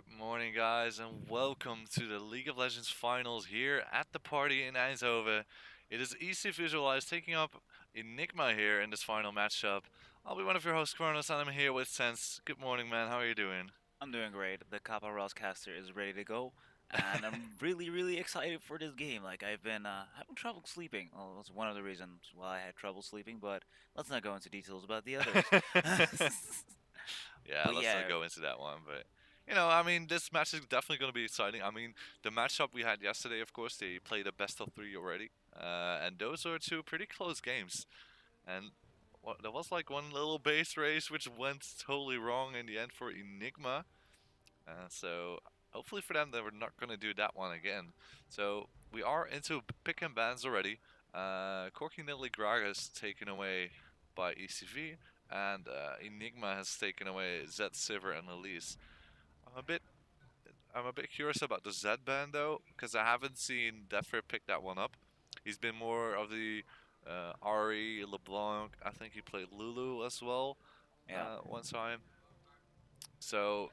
Good morning, guys, and welcome to the League of Legends finals here at the party in Eindhoven. It is ECVisualize taking up Enigma here in this final matchup. I'll be one of your hosts, Kronos, and I'm here with Sense. Good morning, man. How are you doing? I'm doing great. The Kappa Rosscaster is ready to go, and I'm really excited for this game. Like I've been having trouble sleeping. Well, that's one of the reasons why I had trouble sleeping, but let's not go into details about the others. Yeah, But let's not yeah, go into that one, but I mean, this match is definitely going to be exciting. I mean, the matchup we had yesterday, of course, they played a best of three already, and those were two pretty close games. And there was like one little base race which went totally wrong in the end for Enigma. So hopefully for them, they were not going to do that one again. So we are into pick and bans already. Corky Niddly Gragas taken away by ECV, and Enigma has taken away Zed, Sivir, and Elise. I'm a bit I'm a bit curious about the Z ban though, because I haven't seen Defra pick that one up. He's been more of the Ari, LeBlanc. I think he played Lulu as well yeah. one time. So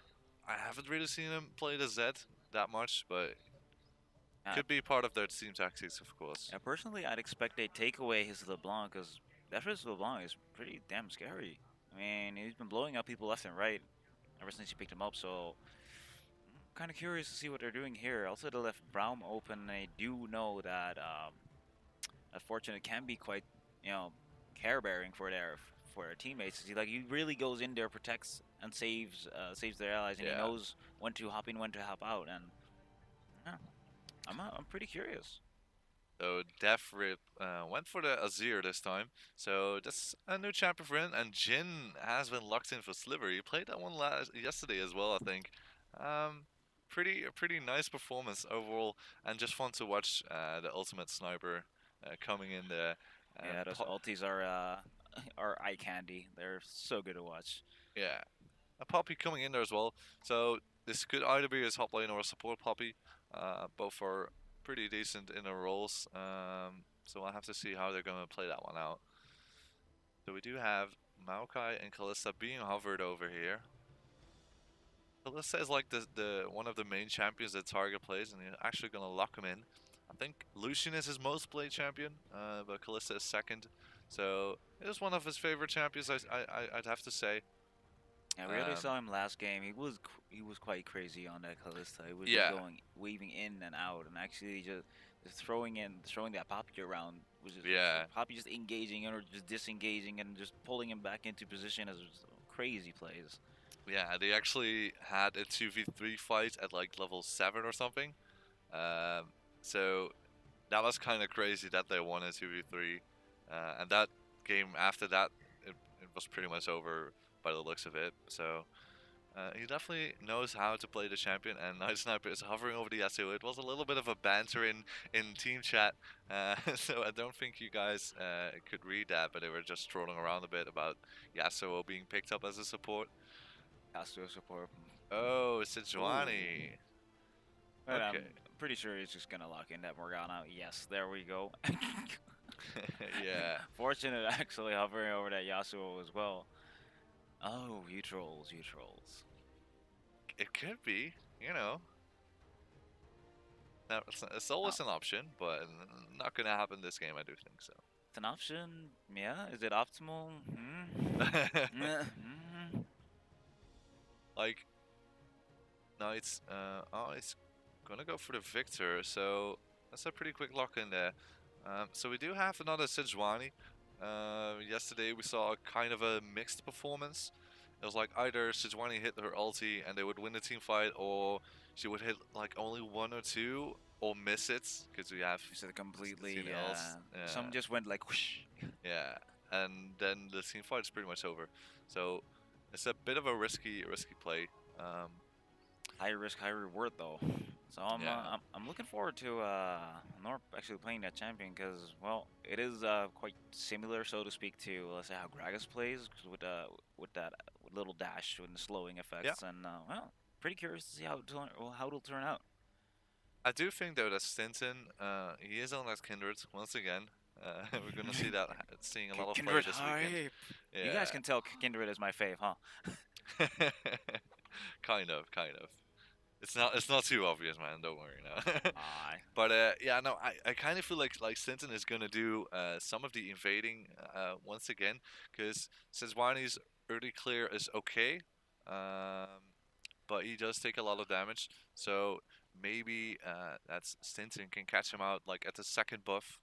I haven't really seen him play the Z that much, but Uh, could be part of their team tactics, of course. Personally, I'd expect they take away his LeBlanc because that first LeBlanc is pretty damn scary. I mean, he's been blowing up people left and right ever since you picked him up, so I'm kind of curious to see what they're doing here. Also, they left Braum open. I do know that unfortunately can be quite, you know, care bearing for their teammates. He really goes in there, protects and saves their allies, and he Yeah. knows when to hop in, when to hop out. And yeah, I'm pretty curious. So Def Rip went for the Azir this time. So that's a new champion for him. And Jin has been locked in for Sliver. He played that one yesterday as well, I think. Um, pretty nice performance overall, and just fun to watch the ultimate sniper coming in there. Yeah, And those ultis are are eye candy. They're so good to watch. yeah, a Poppy coming in there as well. So this could either be a top lane or a support Poppy. Both are pretty decent in their roles. So I'll have to see how they're going to play that one out. So we do have Maokai and Kalista being hovered over here. Kalista is like the one of the main champions that Target plays, and you're actually going to lock him in. I think Lucian is his most played champion, but Kalista is second. So it is one of his favorite champions, I'd have to say. Yeah, we already Um, saw him last game. He was quite crazy on that Kalista. He was just yeah, going weaving in and out, and actually just throwing that Poppy around was just yeah. Poppy just engaging or just disengaging and just pulling him back into position as crazy plays. Yeah, they actually had a 2v3 fight at like level 7 or something. So that was kind of crazy that they won a 2v3. And that game after that, it was pretty much over by the looks of it. So he definitely knows how to play the champion, and Night Sniper is hovering over the Yasuo. It was a little bit of a banter in team chat, so I don't think you guys could read that, but they were just trolling around a bit about Yasuo being picked up as a support. Has to support. Oh, it's Ooh. Sejuani. But Okay. I'm pretty sure he's just gonna lock in that Morgana. Yes, there we go. Yeah. Fortunate actually hovering over that Yasuo as well. Oh, you trolls, you trolls. It could be, you know. It's Oh, always an option, but not gonna happen this game, I do think so. it's an option. Yeah, is it optimal? Hmm. Like, no, it's gonna go for the victor, so that's a pretty quick lock in there. So we do have another Sejuani. Yesterday we saw kind of a mixed performance. It was like either Sejuani hit her ulti and they would win the team fight, or she would hit like only one or two, or miss it, because we have Is it seen completely? else. Some just went like whoosh. Yeah, and then the team fight is pretty much over. So it's a bit of a risky play. Um, High risk, high reward though. So yeah, I'm looking forward to Norp actually playing that champion because well it is quite similar so to speak to let's say how Gragas plays 'cause with that little dash and the slowing yeah. effects and well pretty curious to see how it'll turn out. I do think though that Stinson, he is on that Kindred once again. We're gonna see that seeing a lot of play Kindred this weekend. hype. You guys Yeah, can tell Kindred is my fave, huh? kind of, kind of. It's not too obvious, man. Don't worry now. Aye. But yeah, no, I kind of feel like Sinton is gonna do some of the invading once again, because Sejuani's early clear is okay, um, but he does take a lot of damage. So maybe that's Stinson can catch him out like at the second buff.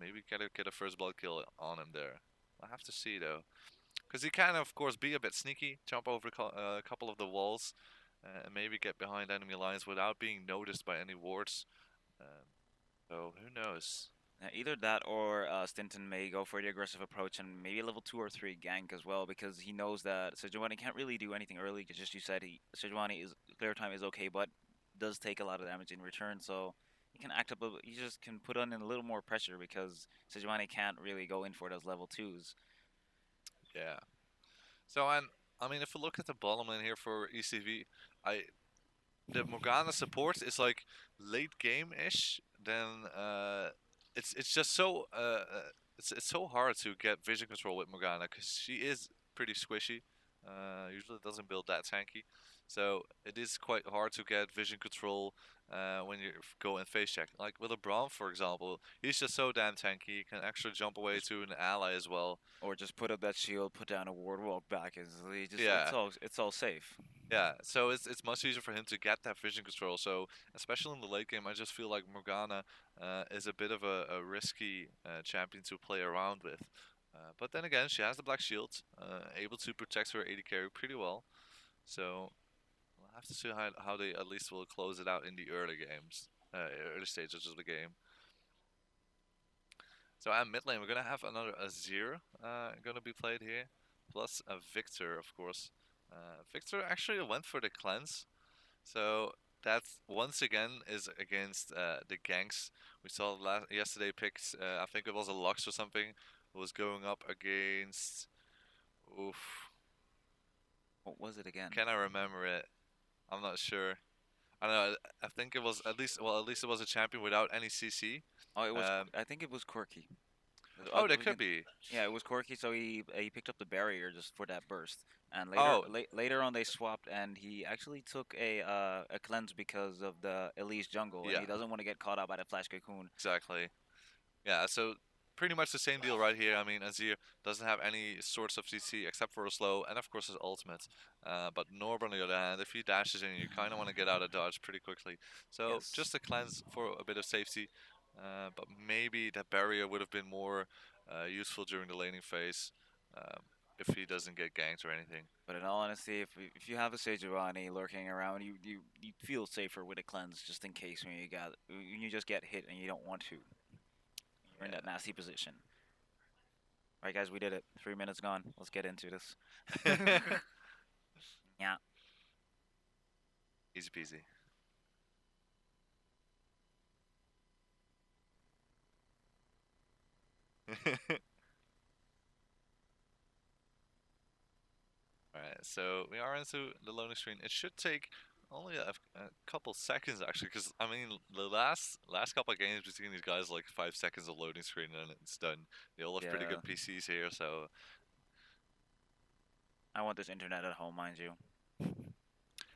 Maybe get a first blood kill on him there. I will have to see though, because he can of course be a bit sneaky, jump over a couple of the walls, and maybe get behind enemy lines without being noticed by any wards. Um, so who knows? Either that or Stinton may go for the aggressive approach and maybe a level 2 or 3 gank as well because he knows that Sejuani can't really do anything early because just you said Sejuani is clear time is okay but does take a lot of damage in return so he can act up he just can put on in a little more pressure because Sejuani can't really go in for those level 2s. Yeah. So I mean, if we look at the bottom lane here for ECV, I the Morgana support is like late game ish. Then it's just so it's so hard to get vision control with Morgana because she is pretty squishy. Usually doesn't build that tanky, so it is quite hard to get vision control when you go and face check. Like with a Braum, for example, he's just so damn tanky. He can actually jump away to an ally as well. Or just put up that shield, put down a ward, walk back. Yeah, It's all safe. yeah, so it's much easier for him to get that vision control. So especially in the late game, I just feel like Morgana is a bit of a risky champion to play around with. But then again, she has the black shield, able to protect her AD carry pretty well. So we'll have to see how they at least will close it out in the early games, early stages of the game. So at mid lane, we're gonna have another Azir gonna be played here, plus a Victor, of course. Victor actually went for the cleanse, so that once again is against the ganks. We saw yesterday picks. I think it was a Lux or something. Was going up against. Oof. What was it again? Can I remember it? I'm not sure. I don't know. I think it was at least. Well, at least it was a champion without any CC. Oh, it was. Um, I think it was Corky. oh, that could be. Yeah, it was Corky. So he picked up the barrier just for that burst, and Oh, later on they swapped, and he actually took a cleanse because of the Elise jungle, and yeah, he doesn't want to get caught out by the flash cocoon. exactly. Yeah, so pretty much the same deal right here. I mean, Azir doesn't have any sorts of CC except for a slow and of course his ultimate. But Norb on the other hand, if he dashes in, you kind of want to get out of dodge pretty quickly. So Yes, just a cleanse for a bit of safety. But maybe that barrier would have been more useful during the laning phase if he doesn't get ganked or anything. but in all honesty, if you have a Sejuani lurking around, you feel safer with a cleanse just in case when you just get hit and you don't want to. You're in that nasty position. All right, guys, we did it. 3 minutes gone. Let's get into this. Yeah. Easy peasy. Alright, so we are into the loading screen. It should take only a couple seconds actually, because I mean the last couple of games between these guys like 5 seconds of loading screen and it's done. They all have pretty Yeah. good PCs here, so I want this internet at home, mind you.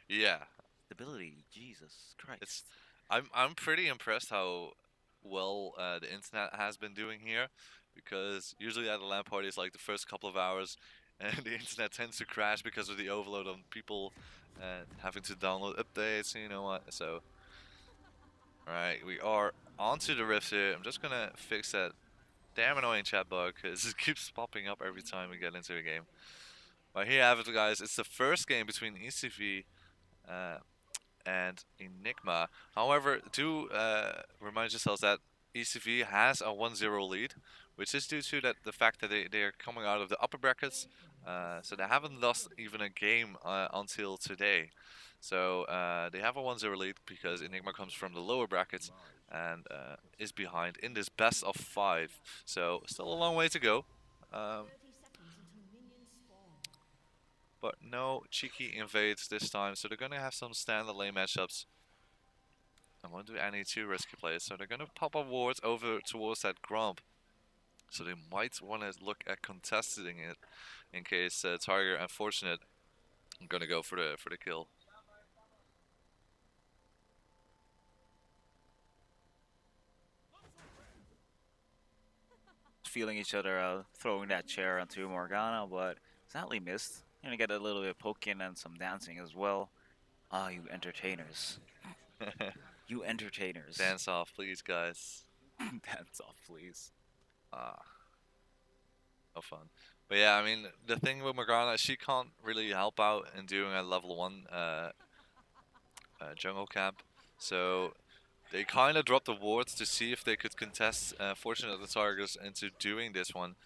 yeah, Stability, Jesus it's Christ. I'm pretty impressed how well the internet has been doing here, because usually at a LAN party it's like the first couple of hours, and the internet tends to crash because of the overload on people having to download updates. You know what? So, all right, we are onto the rift here. I'm just gonna fix that damn annoying chat bug because it keeps popping up every time we get into a game. But here you have it, guys. It's the first game between ECV uh, and Enigma. However, do remind yourselves that ECV has a 1-0 lead, which is due to the fact that they are coming out of the upper brackets. So they haven't lost even a game until today. So they have a 1-0 lead because Enigma comes from the lower brackets and is behind in this best of 5. So still a long way to go. Um, but no cheeky invades this time, so they're gonna have some standard lane matchups. I won't do any too risky plays, so they're gonna pop up wards over towards that Grump. So they might want to look at contesting it in case Tiger and Fortunate are gonna go for the kill. feeling each other out, throwing that chair onto Morgana, but sadly missed. Gonna get a little bit of poking and some dancing as well. Ah, you entertainers. You entertainers. Dance off, please, guys. Dance off, please. Ah, no fun. But yeah, I mean, the thing with Morgana, she can't really help out in doing a level 1 jungle camp. So they kind of dropped the wards to see if they could contest Fortune of the Tigers into doing this one.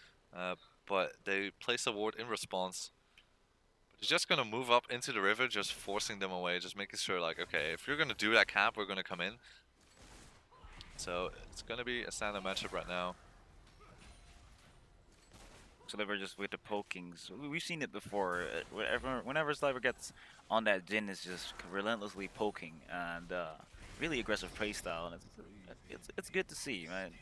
But they placed a ward in response. They're just going to move up into the river, just forcing them away, just making sure, like, okay, if you're going to do that camp, we're going to come in. So it's going to be a standard matchup right now. Sliver just with the pokings. We've seen it before. Whenever Sliver gets on that Jin, is just relentlessly poking and really aggressive play style, and it's good to see, right?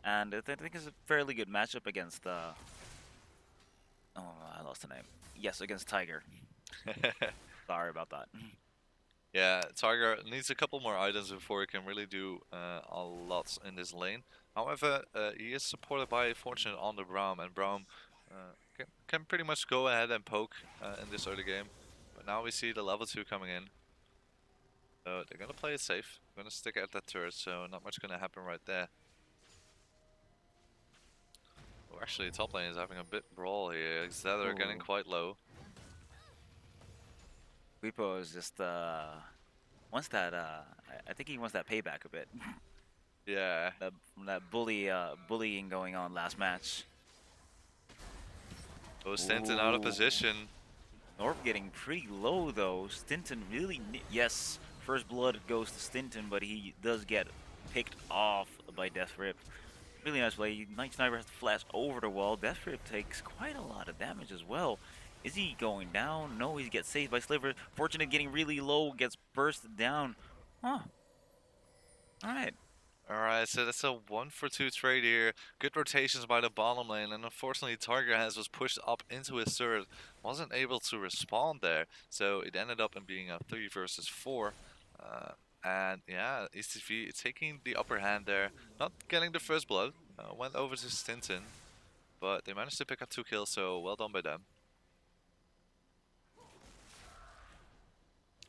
And I think it's a fairly good matchup against oh, I lost the name. Yes, against Tiger. Sorry about that. Yeah, Tiger needs a couple more items before he can really do a lot in this lane. However, he is supported by Fortune on the Braum, and Braum can pretty much go ahead and poke in this early game. But now we see the level 2 coming in. So they're going to play it safe. Going to stick at that turret, so not much going to happen right there. Oh, actually, top lane is having a bit brawl here. Zedder getting quite low. Wipo is just wants that I think he wants that payback a bit. Yeah. That bullying going on last match. Oh, Stanton out of position. Norb getting pretty low though. Stinton really, yes, first blood goes to Stinton, but he does get picked off by Death Rip. Really nice play. Night Sniper has to flash over the wall. Death Rip takes quite a lot of damage as well. Is he going down? No, he gets saved by Sliver. Fortunate getting really low, gets bursted down. Huh. Alright. Alright, so that's a 1-for-2 trade here. Good rotations by the bottom lane, and unfortunately Tiger has was pushed up into his turret. Wasn't able to respond there, so it ended up in being a 3 versus 4. And yeah, ECV taking the upper hand there. Not getting the first blood. Went over to Stinton, but they managed to pick up 2 kills, so well done by them.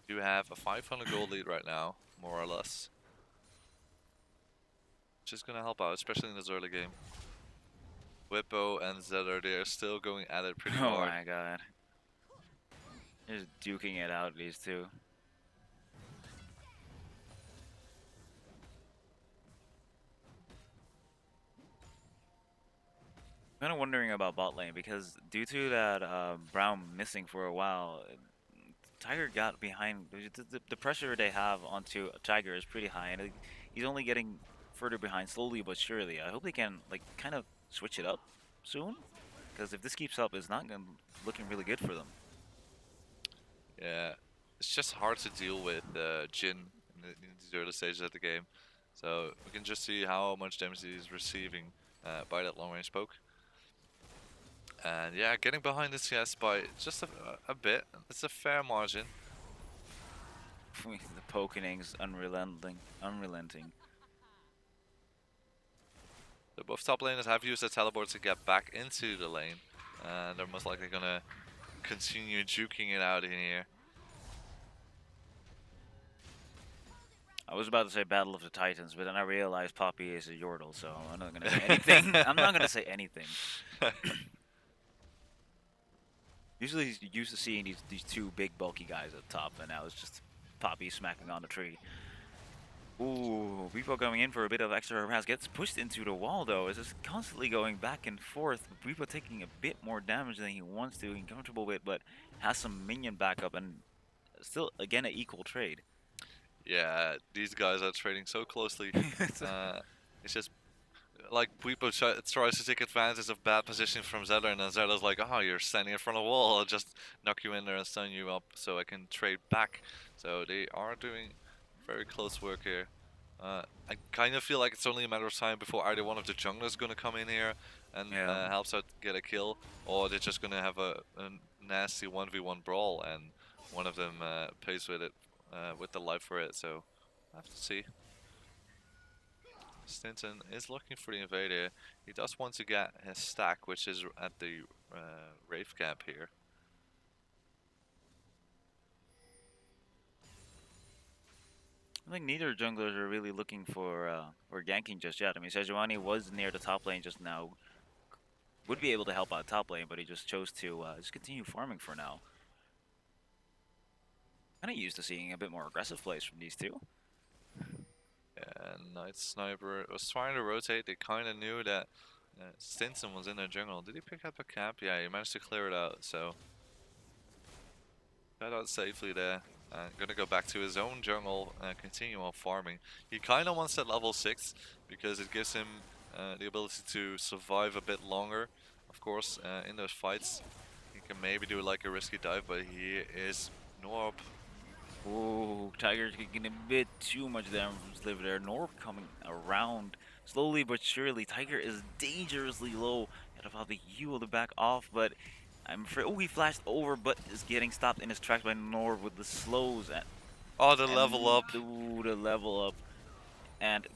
You have a 500 gold lead right now, more or less. Which is going to help out, especially in this early game. Whippo and Zedder, they are still going at it pretty hard. Oh my god. They're just duking it out, these two. I'm kind of wondering about bot lane because due to that Braum missing for a while, Tiger got behind. The pressure they have onto Tiger is pretty high, and he's only getting further behind slowly but surely. I hope they can like kind of switch it up soon, because if this keeps up, it's not looking really good for them. Yeah, it's just hard to deal with Jin in these early stages of the game. So we can just see how much damage he's receiving by that long range poke. And yeah, getting behind the CS by just a bit. It's a fair margin. The pokening's unrelenting. So both top laners have used their teleport to get back into the lane. And they're most likely going to continue juking it out in here. I was about to say Battle of the Titans, but then I realized Poppy is a Yordle, so I'm not going to say anything. I'm not going to say anything. Usually he's used to seeing these two big bulky guys at the top, and now it's just Poppy smacking on the tree. Ooh, Repo coming in for a bit of extra harass. Gets pushed into the wall though. It's just constantly going back and forth. Repo taking a bit more damage than he wants to, and comfortable with, but has some minion backup and still again an equal trade. Yeah, these guys are trading so closely. It's just like Bwipo tries to take advantage of bad positioning from Zedder, and then Zedder's like, oh, you're standing in front of a wall, I'll just knock you in there and stun you up so I can trade back. So they are doing very close work here. I kind of feel like it's only a matter of time before either one of the junglers is going to come in here and helps out get a kill, or they're just going to have a nasty 1v1 brawl and one of them pays with it, with the life for it, so I have to see. Stinson is looking for the invader. He does want to get his stack, which is at the Wraith camp here. I think neither junglers are really looking for ganking just yet. I mean, Sejuani was near the top lane just now. Would be able to help out top lane, but he just chose to just continue farming for now. Kind of used to seeing a bit more aggressive plays from these two. And Night Sniper was trying to rotate. They kind of knew that Stinson was in their jungle. Did he pick up a camp? Yeah, he managed to clear it out, so got out safely there. Gonna go back to his own jungle and continue on farming. He kind of wants that level 6 because it gives him the ability to survive a bit longer. Of course, in those fights, he can maybe do like a risky dive, but he is Norb. Ooh, Tiger's getting a bit too much damage from Sliver there. Norb coming around slowly but surely. Tiger is dangerously low. Gotta probably heal to back off, but I'm afraid. Oh, he flashed over, but is getting stopped in his tracks by Norb with the slows. Oh, the level up. Ooh, the level up. And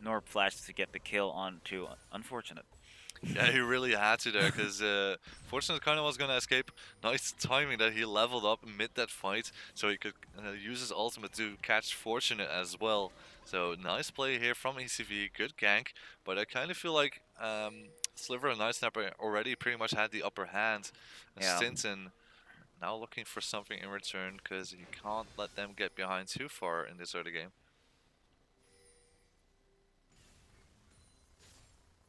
Norb flashed to get the kill onto Unfortunate. Yeah, he really had to there, because Fortunate kind of was going to escape. Nice timing that he leveled up mid that fight, so he could use his ultimate to catch Fortunate as well. So nice play here from ECV, good gank, but I kind of feel like Sliver and Night Sniper already pretty much had the upper hand. Yeah. Stinson now looking for something in return, because he can't let them get behind too far in this early game.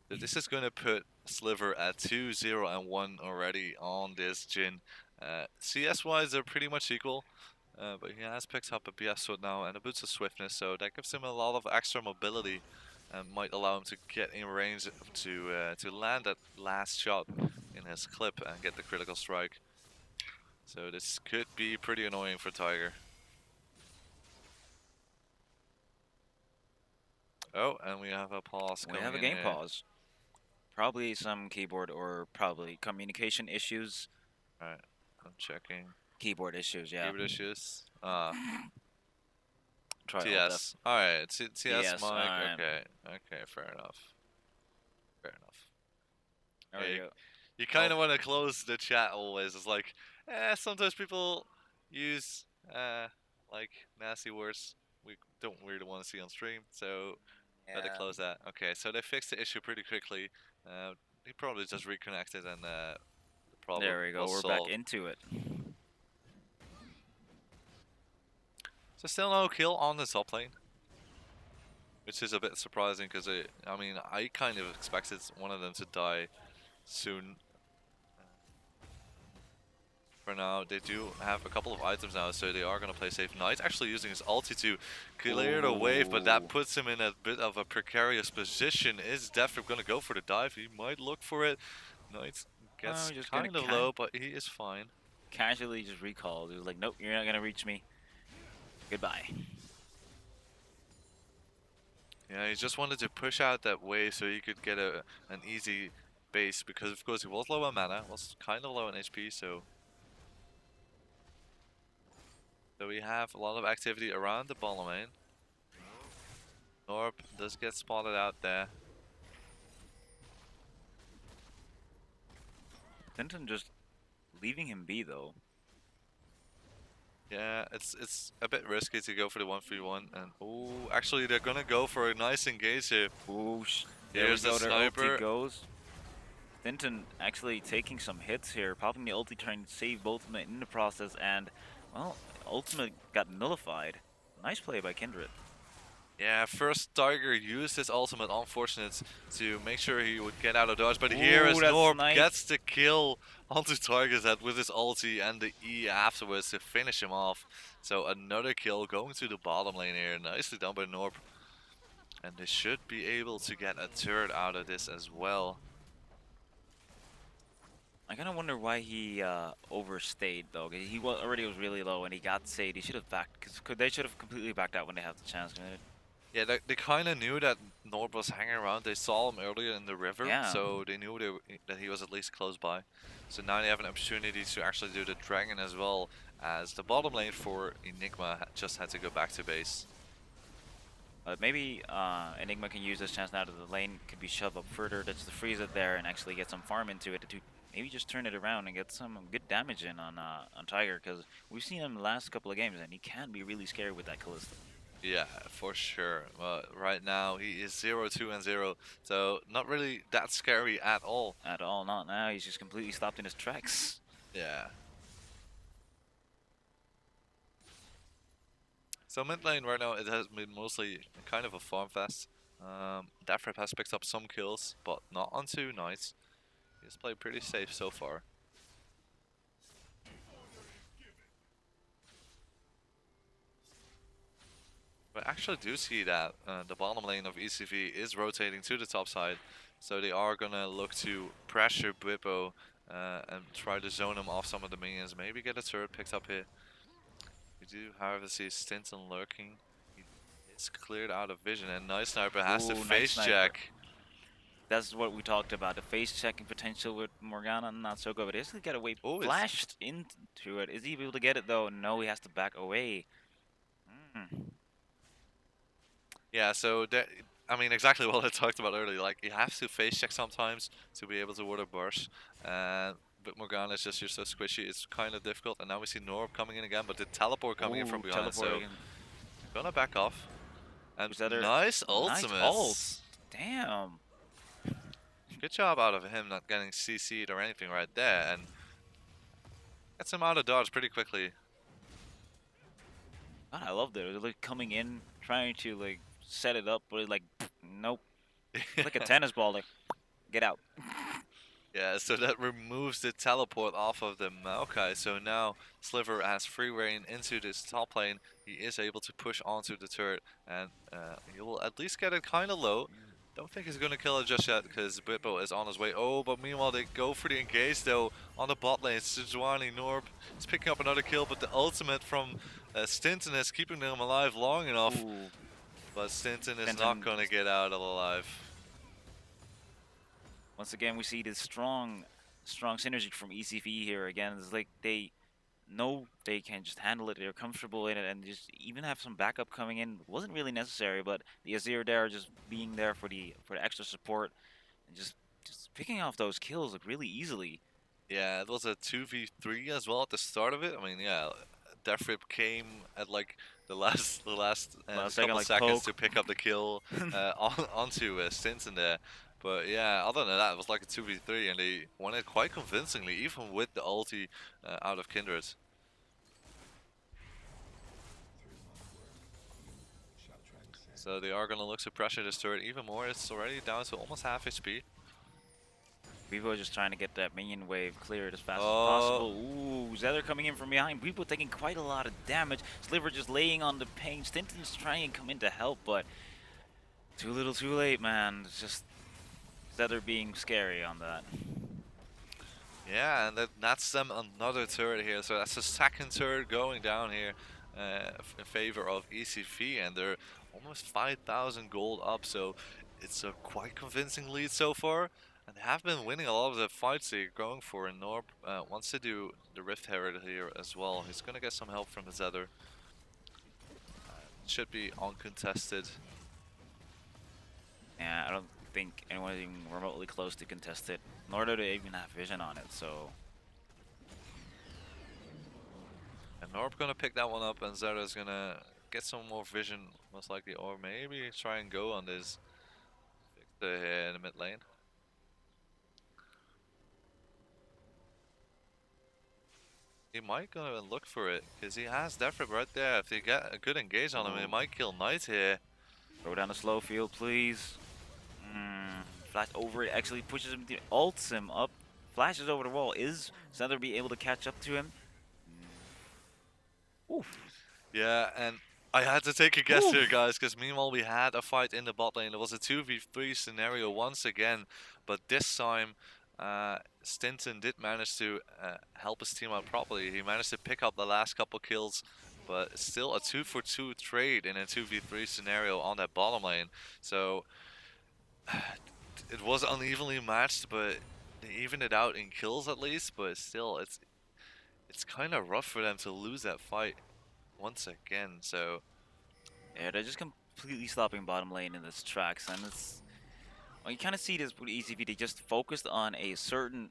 So this is going to put Sliver at 2-0 and 1 already on this Jhin. CS-wise, they're pretty much equal, but he has picked up a BS sword now and a Boots of Swiftness, so that gives him a lot of extra mobility and might allow him to get in range to land that last shot in his clip and get the critical strike. So this could be pretty annoying for Tiger. Oh, and we have a pause coming in. We have a game here. pause. Probably some keyboard or probably communication issues. Alright, I'm checking. Keyboard issues, yeah. Keyboard issues. Try TS. Alright, TS TS, mic. alright. Okay, fair enough. Fair enough. There we go. You kind of want to close the chat always. It's like, sometimes people use like nasty words we don't really want to see on stream, so better close that. Okay, so they fixed the issue pretty quickly. He probably just reconnected and the problem There we go. was We're solved. back into it. So still no kill on the top lane, which is a bit surprising because I mean, I kind of expected one of them to die soon. For now, they do have a couple of items now, so they are going to play safe. Knight actually using his ulti to clear the wave, but that puts him in a bit of a precarious position. Is Defrip going to go for the dive? He might look for it. Knight gets kind of low, but he is fine. Casually just recalled. He was like, nope, you're not going to reach me. Goodbye. Yeah, he just wanted to push out that wave so he could get an easy base, because of course he was low on mana, was kind of low on HP, so we have a lot of activity around the bottom lane. Norb does get spotted out there. Denton just leaving him be though. Yeah, it's a bit risky to go for the 1v1, and oh, actually they're gonna go for a nice engage here. Whoosh. Here's the sniper. Goes. Denton actually taking some hits here, popping the ulti, trying to save both of them in the process, and well, ultimate got nullified. Nice play by Kindred. Yeah, first Tiger used his ultimate on Fortunate to make sure he would get out of dodge, but here is Norb gets the kill onto Tiger's head with his ulti and the E afterwards to finish him off. So another kill going to the bottom lane here, nicely done by Norb. And they should be able to get a third out of this as well. I kind of wonder why he overstayed though. He already was really low and he got saved. He should have backed, because they should have completely backed out when they have the chance. Yeah, they kind of knew that Norb was hanging around. They saw him earlier in the river, so they knew that he was at least close by. So now they have an opportunity to actually do the dragon as well, as the bottom lane for Enigma just had to go back to base. But maybe Enigma can use this chance now that the lane could be shoved up further. That's to freeze it there and actually get some farm into it to maybe just turn it around and get some good damage in on Tiger, because we've seen him the last couple of games and he can be really scary with that Callisto. Yeah, for sure. Right now he is 0-2-0, so not really that scary at all. At all, not now. He's just completely stopped in his tracks. Yeah. So mid lane right now, it has been mostly kind of a farm fest. Dafrip has picked up some kills, but not on 2 Knights. He's played pretty safe so far. But I actually do see that the bottom lane of ECV is rotating to the top side, so they are gonna look to pressure Bwipo and try to zone him off some of the minions. Maybe get a turret picked up here. We do, however, see Stinton lurking. It's cleared out of vision, and Nice Sniper has to Ooh, face nice check. That's what we talked about. The face checking potential with Morgana, not so good. But he's got away Oh, flashed into it. Is he able to get it though? No, he has to back away. Mm. yeah, so that, I mean, exactly what I talked about earlier. Like, you have to face check sometimes to be able to ward a burst. But Morgana is just, you're so squishy, it's kind of difficult. And now we see Norb coming in again, but the teleport coming in from behind, so gonna back off. And nice ultimates. Nice ult. Damn. Good job out of him not getting CC'd or anything right there, and gets him out of dodge pretty quickly. God, I loved it. It was like coming in, trying to like set it up, but it, like, nope. Like a tennis ball, like, get out. Yeah, so that removes the teleport off of the Maokai. So now Sliver has free reign into this top lane. He is able to push onto the turret, and he will at least get it kind of low. Don't think he's going to kill it just yet because Bwipo is on his way. Oh, but meanwhile they go for the engage though on the bot lane. Sejuani Norb is picking up another kill, but the ultimate from Stinton is keeping them alive long enough. Ooh. But Stinton is not going to get out alive. Once again, we see this strong synergy from ECV here. Again, it's like they know they can just handle it. They're comfortable in it, and just even have some backup coming in wasn't really necessary. But the Azir there just being there for the extra support and just picking off those kills like really easily. Yeah, it was a 2v3 as well at the start of it. I mean, yeah, Defrip came at like the last couple like seconds poke. to pick up the kill onto Stinson there. But yeah, other than that, it was like a 2v3, and they won it quite convincingly, even with the ulti out of Kindred. So they are going to look to pressure this turret even more. It's already down to almost half HP. Bwipo is just trying to get that minion wave cleared as fast as possible. Ooh, Zether coming in from behind. Bwipo taking quite a lot of damage. Sliver just laying on the pain. Stinton's trying to come in to help, but too little too late, man. It's just Zether being scary on that. Yeah, and that's them another turret here. So that's the second turret going down here in favor of ECV, and they're almost 5,000 gold up. So it's a quite convincing lead so far. And they have been winning a lot of the fights they're going for. And Norb wants to do the Rift Herald here as well. He's going to get some help from his Zether. Should be uncontested. Yeah, I don't think anyone is even remotely close to contest it, nor do they even have vision on it, so... And Norb gonna pick that one up, and Zera's gonna get some more vision, most likely, or maybe try and go on this Victor here in the mid lane. He might go and look for it, because he has Defrip right there. If they get a good engage on him, he might kill Knight here. Throw down the slow field, please. Flash over it, actually pushes him, ults him up, flashes over the wall. Is Zether be able to catch up to him? Oof. Yeah, and I had to take a guess here, guys, because meanwhile we had a fight in the bot lane. It was a 2v3 scenario once again, but this time Stinton did manage to help his team out properly. He managed to pick up the last couple kills, but still a 2-for-2 trade in a 2v3 scenario on that bottom lane. So it was unevenly matched, but they evened it out in kills at least. But still, it's kind of rough for them to lose that fight once again. So Yeah, they're just completely stopping bottom lane in its tracks, and it's well, you kind of see this with ECV. They just focused on a certain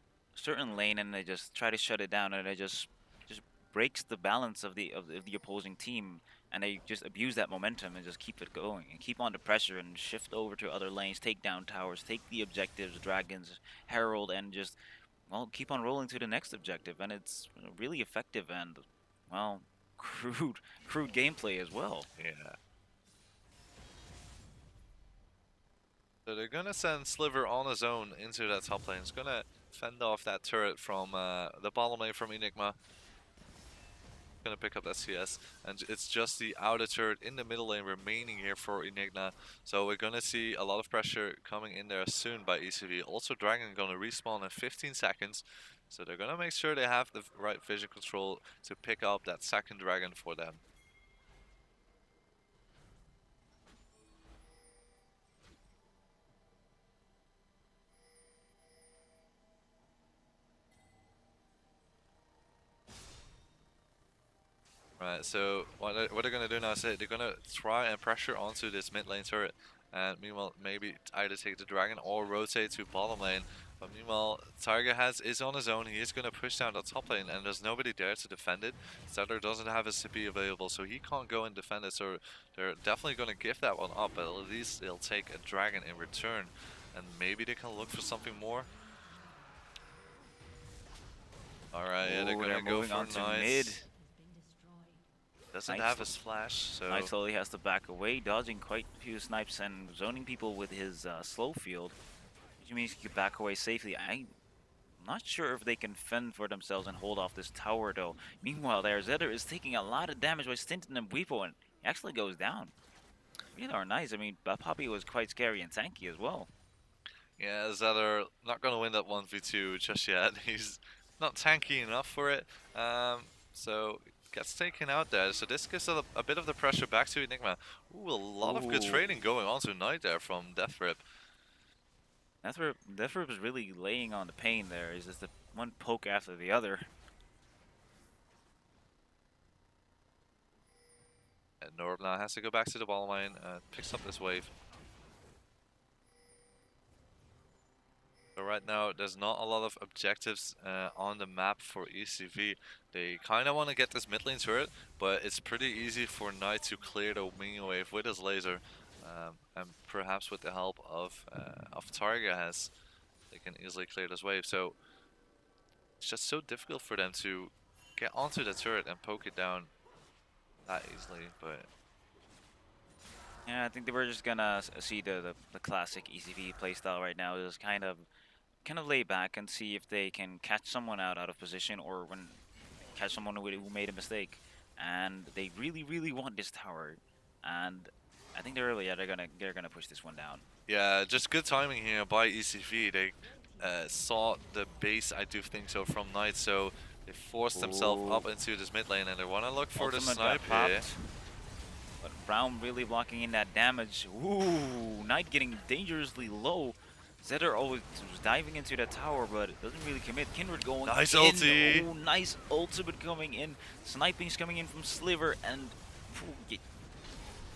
lane, and they just try to shut it down, and it just breaks the balance of the opposing team, and they just abuse that momentum and just keep it going and keep on the pressure and shift over to other lanes, take down towers, take the objectives, dragons, herald, and just well keep on rolling to the next objective, and it's really effective and well crude gameplay as well. Yeah. So they're gonna send Sliver on his own into that top lane. He's gonna fend off that turret from the bottom lane from Enigma. Gonna pick up that CS, and it's just the outer turret in the middle lane remaining here for Enigma. So we're gonna see a lot of pressure coming in there soon by ECV. Also, Dragon gonna respawn in 15 seconds, so they're gonna make sure they have the right vision control to pick up that second Dragon for them. Right, so what they're going to do now is they're going to try and pressure onto this mid lane turret. And meanwhile, maybe either take the dragon or rotate to bottom lane. But meanwhile, Tiger is on his own. He is going to push down the top lane, and there's nobody there to defend it. Zeller doesn't have his CP available, so he can't go and defend it. So they're definitely going to give that one up, but at least they'll take a dragon in return. And maybe they can look for something more. Alright, yeah, they're going to go for on to nice. mid. Doesn't Nice. have his flash, so Knight slowly has to back away, dodging quite a few snipes and zoning people with his slow field, which means he can back away safely. I'm not sure if they can fend for themselves and hold off this tower, though. Meanwhile, there, Zedder is taking a lot of damage by stinting and Weepo, and he actually goes down. Really are nice. I mean, Poppy was quite scary and tanky as well. yeah, Zeller not gonna win that 1v2 just yet. He's not tanky enough for it, so gets taken out there. So this gives a bit of the pressure back to Enigma. Ooh, a lot of good trading going on tonight there from Deathrip. Deathrip is really laying on the pain there. He's just the one poke after the other. And Norb now has to go back to the ball lane, picks up this wave. So right now, there's not a lot of objectives on the map for ECV. They kind of want to get this mid lane turret, but it's pretty easy for Knight to clear the minion wave with his laser. And perhaps with the help of Targa they can easily clear this wave. So it's just so difficult for them to get onto the turret and poke it down that easily. But yeah, I think they were just gonna see the classic ECV playstyle right now. Is kind of lay back and see if they can catch someone out of position or when catch someone who made a mistake. And they really want this tower, and I think they're gonna push this one down. yeah, just good timing here by ECV. They saw the base, I do think so, from Knight, so they forced themselves up into this mid lane, and they want to look for the snipe here. But Brown really blocking in that damage. Ooh, Knight getting dangerously low. Zedder always was diving into that tower, but it doesn't really commit. Kindred going Nice in. ulti. Oh, nice ultimate coming in. Sniping's coming in from Sliver, and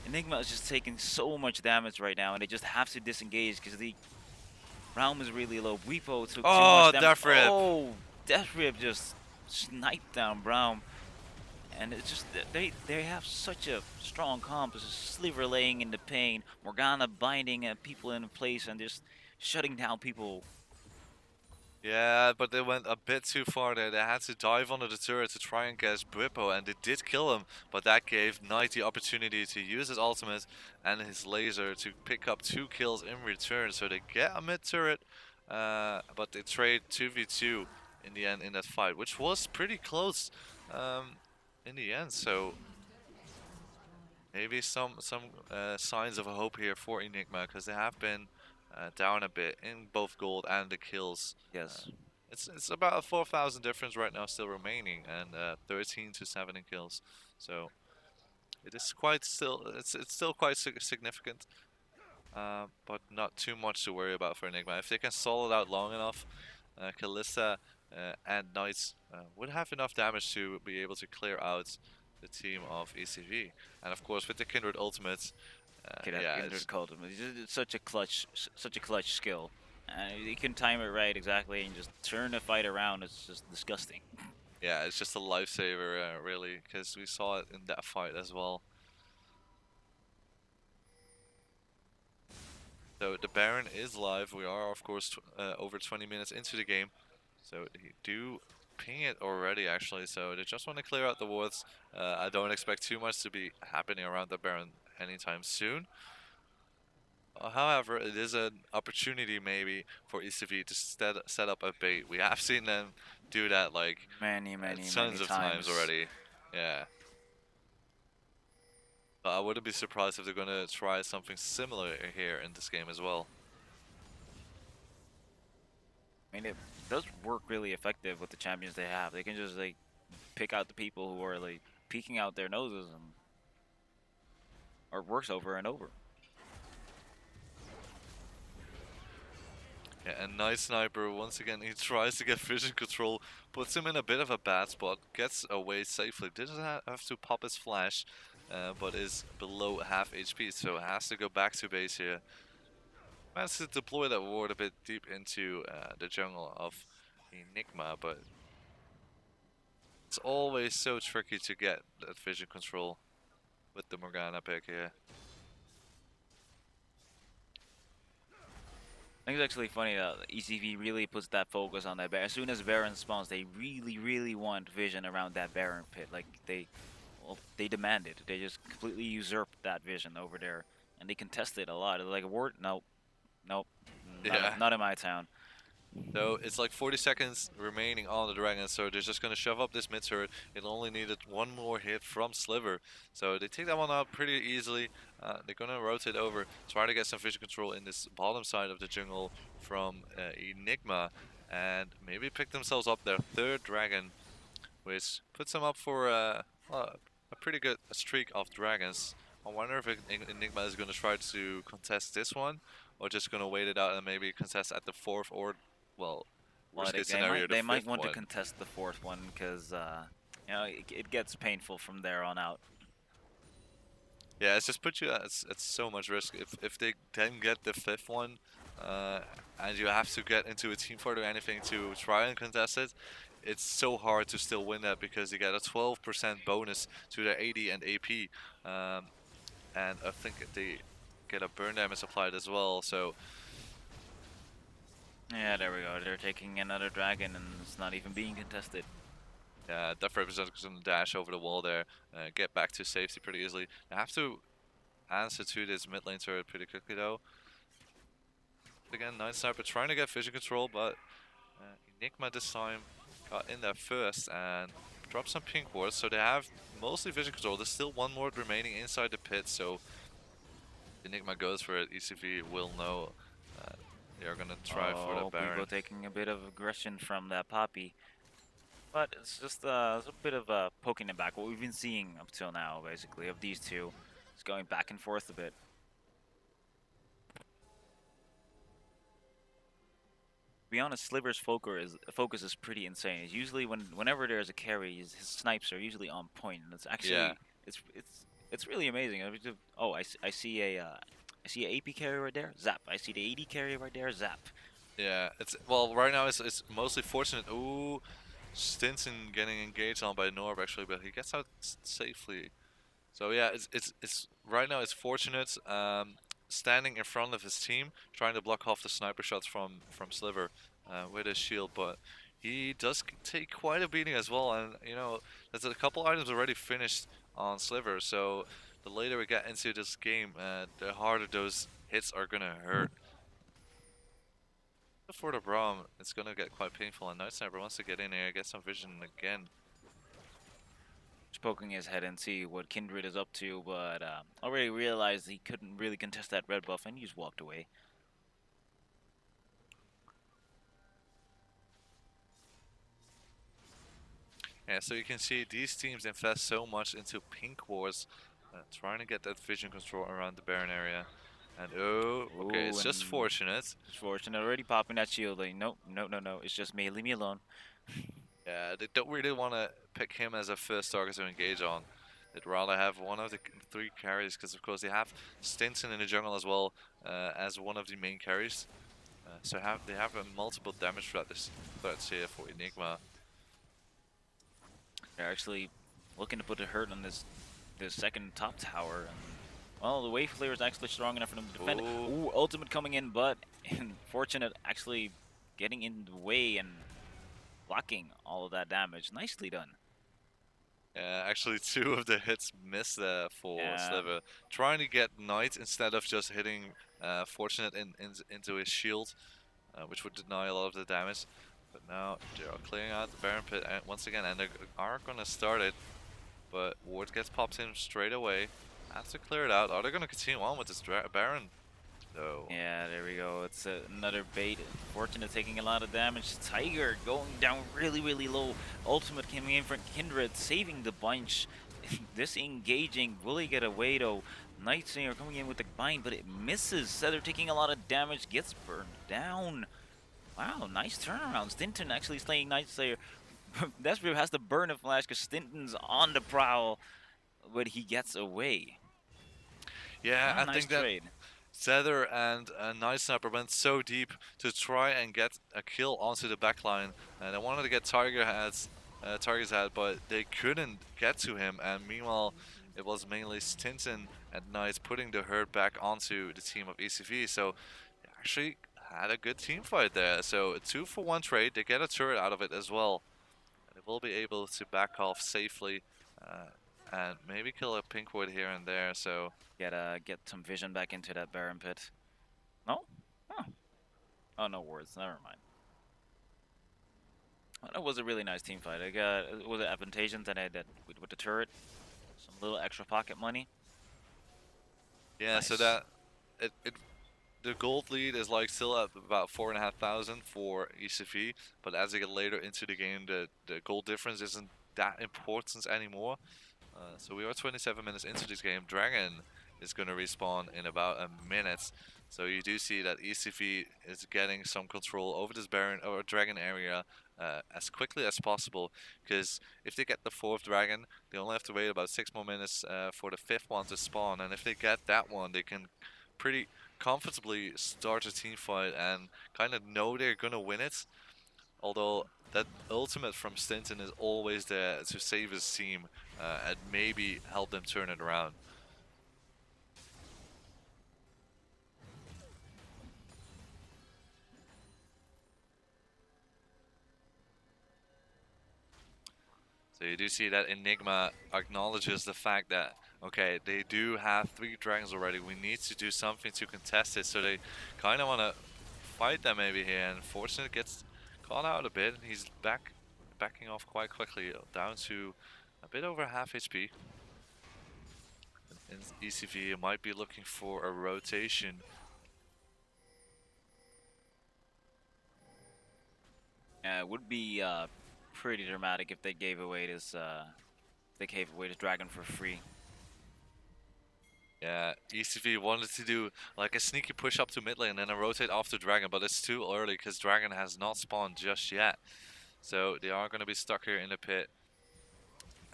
Enigma is just taking so much damage right now, and they just have to disengage because the realm is really low. Weepo took too much damage. Deathrip. Oh, Deathrip just sniped down Brown. And it's just they have such a strong comp. There's a Sliver laying in the pain, Morgana binding people in place and just shutting down people. Yeah, but they went a bit too far there. They had to dive under the turret to try and catch Bwipo, and they did kill him, but that gave Knight the opportunity to use his ultimate and his laser to pick up 2 kills in return. So they get a mid turret, but they trade 2v2 in the end in that fight, which was pretty close in the end. So maybe some signs of hope here for Enigma, because they have been down a bit in both gold and the kills. Yes. It's about a 4,000 difference right now still remaining, and 13 to 7 in kills. So it is quite still it's still quite significant, but not too much to worry about for Enigma. If they can stall it out long enough, Kalista and Knights would have enough damage to be able to clear out the team of ECV. And of course, with the Kindred ultimates, Could have Yeah, entered called him. It's such a clutch skill. You can time it right exactly and just turn the fight around. It's just disgusting. yeah, it's just a lifesaver, really, because we saw it in that fight as well. So the Baron is live. We are, of course, over 20 minutes into the game. So they do ping it already, actually. So they just want to clear out the wards. I don't expect too much to be happening around the Baron anytime soon. However, it is an opportunity maybe for ECV to set up a bait. We have seen them do that like Many tons of times times. already. Yeah. But I wouldn't be surprised if they're going to try something similar here in this game as well. I mean, it does work really effective with the champions they have. They can just like pick out the people who are like peeking out their noses and or works over and over. Yeah, and Night Sniper, once again, he tries to get vision control, puts him in a bit of a bad spot, gets away safely. Doesn't have to pop his flash, but is below half HP, so has to go back to base here. Managed to deploy that ward a bit deep into the jungle of Enigma, but it's always so tricky to get that vision control with the Morgana pick here. I think it's actually funny that ECV really puts that focus on that Baron. As soon as Baron spawns, they really want vision around that Baron pit. Like they demand it. They just completely usurp that vision over there, and they contest it a lot. Like a ward, nope, Yeah. not in my town. So it's like 40 seconds remaining on the Dragon, so they're just going to shove up this mid turret. It only needed one more hit from Sliver, so they take that one out pretty easily. They're going to rotate over, try to get some vision control in this bottom side of the jungle from Enigma, and maybe pick themselves up their third Dragon, which puts them up for well, a pretty good streak of dragons. I wonder if Enigma is going to try to contest this one, or just going to wait it out and maybe contest at the fourth or, well, worst case scenario, the they might fifth want one. to contest the fourth one because you know it gets painful from there on out. Yeah, it's just put you at so much risk. If they then get the fifth one, and you have to get into a team fight or anything to try and contest it, it's so hard to still win that because you get a 12% bonus to their AD and AP. And I think they get a burn damage applied as well, so Yeah, there we go. They're taking another dragon and it's not even being contested. yeah, Death Representative can dash over the wall there, get back to safety pretty easily. They have to answer to this mid lane turret pretty quickly though. Again, Night Sniper trying to get vision control, but Enigma this time got in there first and dropped some pink wards, so they have mostly vision control. There's still one ward remaining inside the pit, so Enigma goes for it. ECV will know they are gonna try for the Baron. People taking a bit of aggression from that Poppy. But it's just it's a bit of poking it back. What we've been seeing up till now, basically, of these two, is going back and forth a bit. To be honest, Sliver's focus is pretty insane. It's usually whenever there's a carry, his snipes are usually on point, and it's actually it's really amazing. Oh, I see a AP carry right there, zap. I see the AD carry right there, zap. Yeah, it's well right now it's mostly fortunate. Ooh, Stinson getting engaged on by Norb actually, but he gets out safely. So yeah, it's right now it's fortunate. Standing in front of his team, trying to block off the sniper shots from Sliver with his shield, but he does take quite a beating as well. And you know, there's a couple items already finished on Sliver, so the later we get into this game, the harder those hits are gonna hurt. For the Braum, it's gonna get quite painful, and Night Sniper wants to get in here, get some vision again. Just poking his head and see what Kindred is up to, but already realized he couldn't really contest that red buff, and he just walked away. Yeah, so you can see these teams invest so much into pink wars, trying to get that vision control around the Baron area. And oh, okay, Ooh, it's just fortunate. It's fortunate, already popping that shield. Like, nope, no, it's just me. Leave me alone. Yeah, they don't really want to pick him as a first target to engage on. they'd rather have one of the three carries because, of course, they have Stinson in the jungle as well as one of the main carries. So they have multiple damage threats here for Enigma. They're actually looking to put a hurt on this second top tower. And, well, the wave clear is actually strong enough for them to defend. Ooh, ultimate coming in, but Fortunate actually getting in the way and blocking all of that damage. Nicely done. Actually, two of the hits missed there for Sliver. Trying to get Knight instead of just hitting Fortunate into his shield, which would deny a lot of the damage. But now they are clearing out the Baron Pit once again, and they are going to start it. But Ward gets popped in straight away. Has to clear it out. Are they going to continue on with this Baron? No. Yeah, there we go. It's another bait. Fortunate taking a lot of damage. Tiger going down really, really low. Ultimate coming in from Kindred, saving the bunch. Disengaging. Will he get away though? Nightslayer coming in with the bind, but it misses. Sether taking a lot of damage, gets burned down. Wow, nice turnaround. Stinton actually slaying Nightslayer. Desperate has to burn a flash because Stinton's on the prowl, but he gets away. Yeah, I nice think trade. that Sether and Night Sniper went so deep to try and get a kill onto the backline, and they wanted to get Target's head, but they couldn't get to him. And meanwhile, it was mainly Stinson and Knight putting the herd back onto the team of ECV. So they actually had a good team fight there. So a 2-for-1 trade. They get a turret out of it as well. And they will be able to back off safely and maybe kill a pink ward here and there. So get some vision back into that Baron Pit. No? Oh, no words. Never mind. Well, that was a really nice team fight. It was advantageous that I did with the turret. Some little extra pocket money. Yeah, nice. So that the gold lead is like still at about 4,500 for ECV, but as they get later into the game, the gold difference isn't that important anymore. So we are 27 minutes into this game. Dragon is going to respawn in about a minute. So you do see that ECV is getting some control over this Baron or Dragon area as quickly as possible. Because if they get the 4th Dragon, they only have to wait about 6 more minutes for the 5th one to spawn. And if they get that one, they can pretty comfortably start a team fight and kind of know they're going to win it. Although that ultimate from Stinton is always there to save his team and maybe help them turn it around. So you do see that Enigma acknowledges the fact that, okay, they do have 3 dragons already. We need to do something to contest it. So they kind of want to fight them maybe here. And Fortunate gets caught out a bit. He's backing off quite quickly, down to a bit over half HP. And ECV might be looking for a rotation. Yeah, it would be pretty dramatic if they gave away this dragon for free. Yeah, ECV wanted to do like a sneaky push up to mid lane and then a rotate off the dragon, but it's too early because dragon has not spawned just yet. So they are going to be stuck here in the pit.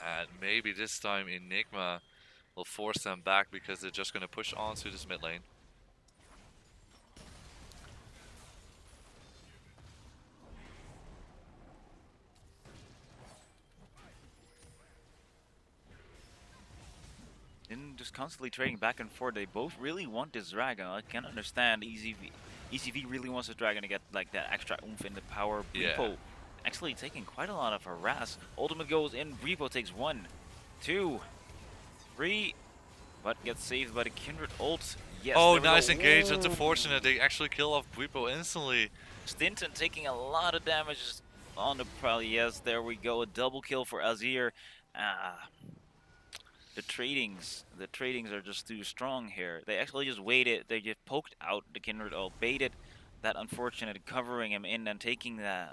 And maybe this time Enigma will force them back because they're just going to push on to this mid lane. And just constantly trading back and forth. They both really want this dragon. I can understand ECV really wants this dragon to get like that extra oomph in the power. Repo actually taking quite a lot of harass. Ultimate goes in. Repo takes 1, 2, 3, but gets saved by the Kindred ult. Yes. Oh, nice engagement to Fortunate. They actually kill off Repo instantly. Stinton taking a lot of damage on the prowl. Yes, there we go. A double kill for Azir. The tradings are just too strong here. They actually just waited. They just poked out the Kindred ult, baited that Unfortunate, covering him in and taking that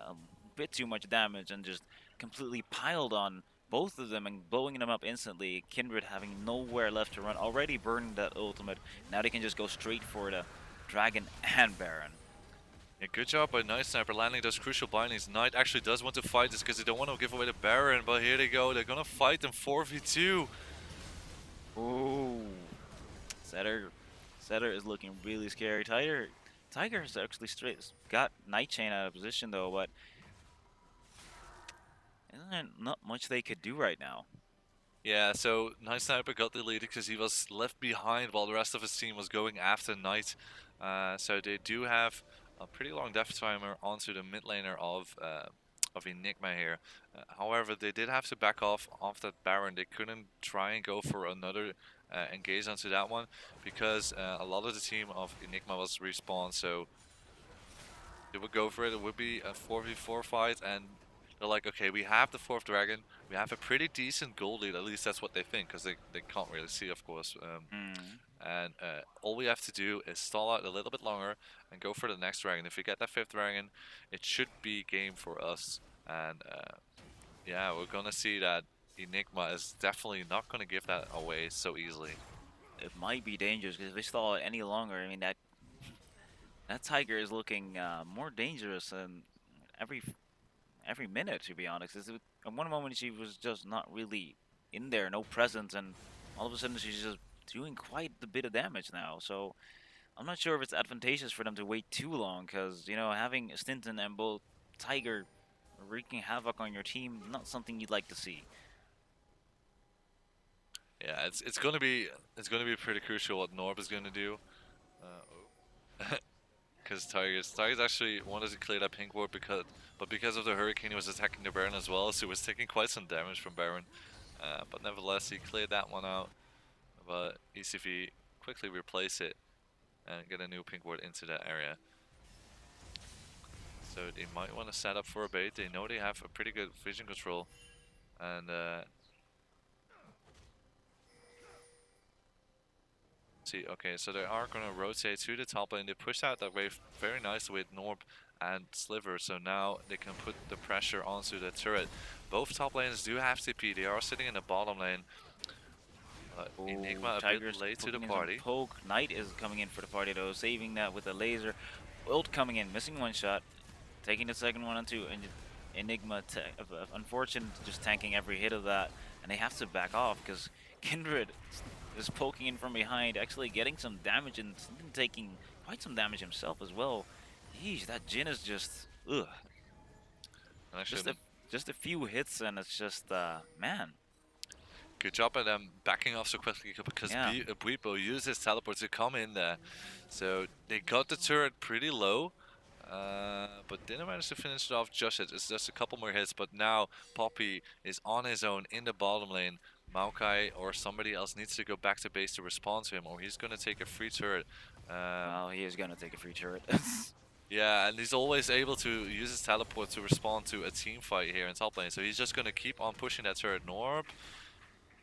bit too much damage and just completely piled on both of them and blowing them up instantly. Kindred having nowhere left to run, already burned that ultimate. Now they can just go straight for the Dragon and Baron. Yeah, good job by Night Sniper landing those crucial bindings. Knight actually does want to fight this because they don't want to give away the Baron, but here they go. They're going to fight them 4v2. Ooh, Setter, Setter is looking really scary. Tiger has actually straight got Night Chain out of position though, but isn't there not much they could do right now? Yeah, so Night Sniper got the lead because he was left behind while the rest of his team was going after Knight. So they do have a pretty long death timer onto the mid laner of Enigma here. However, they did have to back off that Baron. They couldn't try and go for another engage onto that one because a lot of the team of Enigma was respawned. So they would go for it. It would be a 4v4 fight, and they're like, okay, we have the 4th dragon. We have a pretty decent gold lead. At least that's what they think, because they can't really see, of course. Hmm. And all we have to do is stall out a little bit longer and go for the next dragon. If we get that 5th dragon, it should be game for us. And yeah, we're going to see that Enigma is definitely not going to give that away so easily. It might be dangerous because if they stall it any longer, I mean that Tiger is looking more dangerous than every every minute, to be honest. At one moment she was just not really in there, no presence, and all of a sudden she's just doing quite a bit of damage now. So I'm not sure if it's advantageous for them to wait too long, because having Stinton and both Tiger wreaking havoc on your team, not something you'd like to see. Yeah, it's gonna be pretty crucial what Norb is gonna do. Because Tigers actually wanted to clear that pink ward because of the Hurricane he was attacking the Baron as well, so he was taking quite some damage from Baron. But nevertheless, he cleared that one out. But ECV quickly replace it and get a new pink ward into that area. So they might want to set up for a bait. They know they have a pretty good vision control, and see, okay, so they are going to rotate to the top lane. They push out that wave very nicely with Norb and Sliver, so now they can put the pressure onto the turret. Both top lanes do have TP. They are sitting in the bottom lane. Ooh, Enigma a Tiger's bit late to the poking in some party. poke. Knight is coming in for the party though, saving that with a laser. Ult coming in, missing one shot, taking the second one onto Enigma. Unfortunate, just tanking every hit of that, and they have to back off because Kindred is poking in from behind, actually getting some damage and taking quite some damage himself as well. Yeesh, that Jin is just ugh. Actually, Just a few hits and it's just man. good job at them backing off so quickly because Yeah. Bwipo used his teleport to come in there. So they got the turret pretty low, but didn't manage to finish it off just yet. It's just a couple more hits, but now Poppy is on his own in the bottom lane. Maokai or somebody else needs to go back to base to respond to him, or he's going to take a free turret. Well, he is gonna take a free turret. Yeah, and he's always able to use his teleport to respond to a team fight here in top lane. So he's just going to keep on pushing that turret. Norb.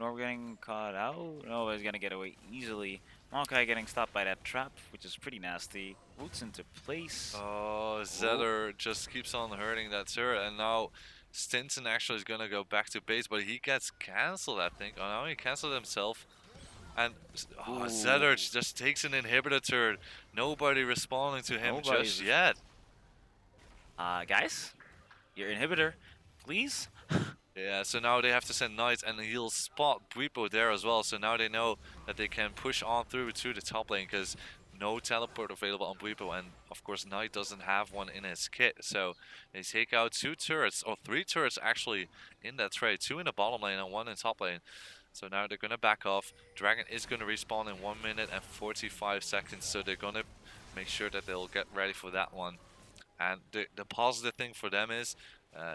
Norb getting caught out. No, he's gonna get away easily. Maokai getting stopped by that trap, which is pretty nasty. Roots into place. Oh, Zeller just keeps on hurting that turret, and now Stinson actually is gonna go back to base, but he gets cancelled, I think. Oh, no, he cancelled himself. And Zeller just takes an inhibitor turret. Nobody responding to him just yet. Guys, your inhibitor, please. Yeah, so now they have to send Knights, and he'll spot Bwipo there as well. So now they know that they can push on through to the top lane because no teleport available on Bwipo, and of course Knight doesn't have one in his kit. So they take out 2 turrets, or 3 turrets actually in that trade. 2 in the bottom lane and 1 in top lane. So now they're going to back off. Dragon is going to respawn in 1 minute and 45 seconds. So they're going to make sure that they'll get ready for that one. And the positive thing for them is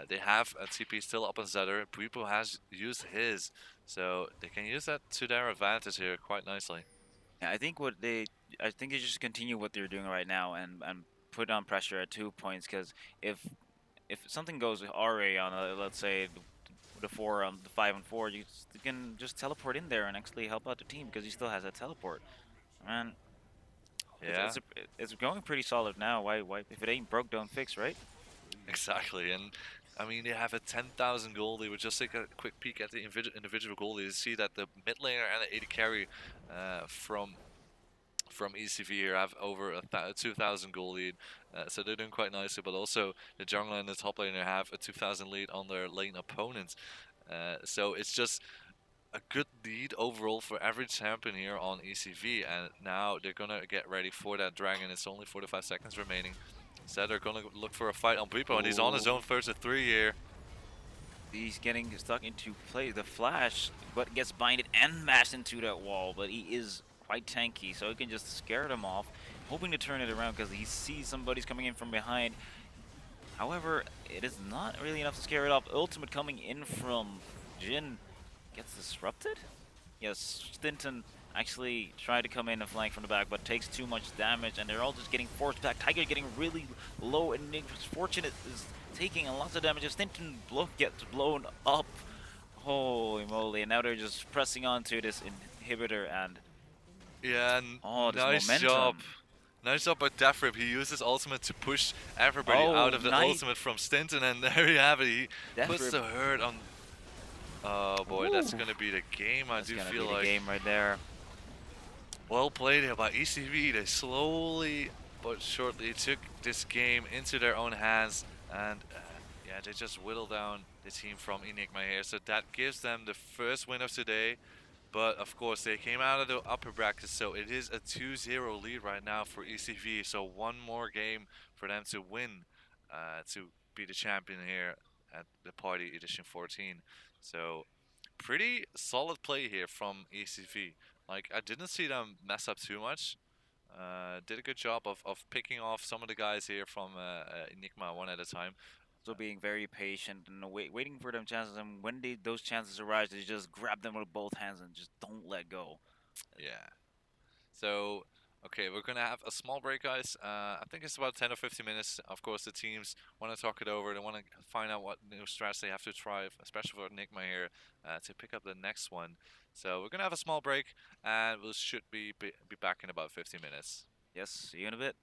they have a TP still up on Zetter. Bwipo has used his. So they can use that to their advantage here quite nicely. Yeah, I think they just continue what they're doing right now and put on pressure at 2 points, because if something goes our way on let's say the 5 and 4, you can just teleport in there and actually help out the team because he still has that teleport. Man, Yeah, it's going pretty solid now. Why if it ain't broke, don't fix, right? exactly. And I mean, they have a 10,000 goalie. We'll just take a quick peek at the individual goalies. You see that the mid laner and the AD carry from ECV here have over a 2,000 goal lead, so they're doing quite nicely. But also the jungler and the top laner have a 2,000 lead on their lane opponents. So it's just a good lead overall for every champion here on ECV, and now they're gonna get ready for that dragon. It's only 45 seconds remaining. Instead, they're gonna look for a fight on Beepo, and he's on his own first to 3 here. He's getting stuck into play the flash, but gets binded and mashed into that wall. But he is quite tanky, so he can just scare them off, hoping to turn it around because he sees somebody's coming in from behind. However, it is not really enough to scare it off. Ultimate coming in from Jin gets disrupted. Yes, Stinton actually tried to come in and flank from the back, but takes too much damage, and they're all just getting forced back. Tiger getting really low, and Fortunate is taking a lot of damage. Stinton gets blown up. Holy moly, and now they're just pressing onto this inhibitor, and Yeah, and oh, this nice momentum. job. Nice job by Defrip. He used his ultimate to push everybody out of the ultimate from Stinton, and there you have it. He puts the hurt on. Oh boy, that's gonna be the game. I do feel like. The game right there. Well played here by ECV. They slowly but surely took this game into their own hands, and yeah, they just whittled down the team from Enigma here. So that gives them the first win of today. But of course, they came out of the upper bracket, so it is a 2-0 lead right now for ECV. So one more game for them to win to be the champion here at the party edition 14. So pretty solid play here from ECV. Like, I didn't see them mess up too much. Did a good job of picking off some of the guys here from Enigma one at a time. So being very patient and waiting for them chances, and when those chances arise, they just grab them with both hands and just don't let go. Yeah. So, okay, we're gonna have a small break, guys. I think it's about 10 or 15 minutes. Of course, the teams want to talk it over. They want to find out what new strats they have to try, especially for Enigma here, to pick up the next one. So we're gonna have a small break, and we should be back in about 15 minutes. Yes, see you in a bit.